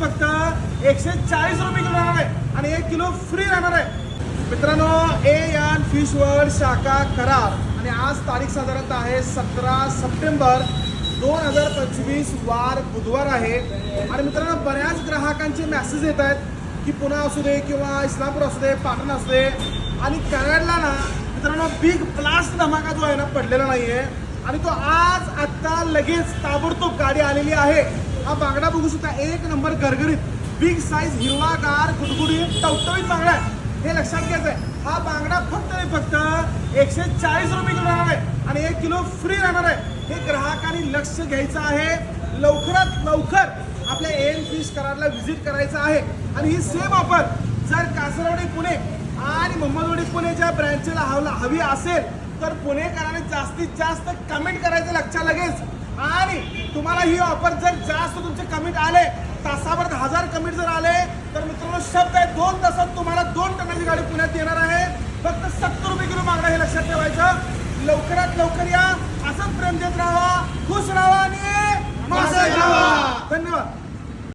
फक्त 140 रुपये किलो राहणार आहे आणि 1 किलो फ्री राहणार आहे. मित्रांनो, AN फिश वर्ल्ड शाखा कराड आणि आज तारीख साधारणतः आहे 17 सप्टेंबर 2025 वार बुधवार आहे. आणि मित्रांनो, बऱ्याच ग्राहकांचे मेसेज येत आहेत की पुणे असू दे किंवा इस्लामपूर असू दे, पाटण असू दे आणि कराडला ना मित्रांनो बिग ब्लास्ट धमाका जो आहे ना पडलेला नाहीये आणि तो आज आत्ता लगेच ताबडतोब गाडी आलेली आहे. हा बांगडा बघू शकता, एक नंबर गरगरीत बिग साईज हिरवागार गुडगुडीत टवटवीत बांगडा आहे. हे लक्षात घ्यायचं आहे. हा बांगडा फक्त 140 रुपये किलो राहणार आहे आणि 1 किलो फ्री राहणार आहे. हे ग्राहकांनी लक्ष घ्यायचं आहे. लवकरात लवकर आपल्या AN फिश कराडला व्हिजिट करायचं आहे. आणि ही सेम ऑफर जर कासरवाडी पुणे आणि मोहम्मदवाडी पुणेच्या ब्रँचला हवी असेल तर पुणेकरांनी जास्तीत जास्त कमेंट करायचं लक्षात लगेच. आणि तुम्हाला ही ऑफर जर जास्त तुमचे कमेंट आले, तासाभरात 1000 कमेंट जर आले तर मित्रांनो शब्द आहे 2 तासात तुम्हाला 2 टनाची गाडी पुण्यात येणार आहे. फक्त 70 रुपये किलो मागणं, हे लक्षात ठेवायचं. लवकरात लवकर या, असंच प्रेम देत राहा, खुश राहा आणि मासे खावा. धन्यवाद.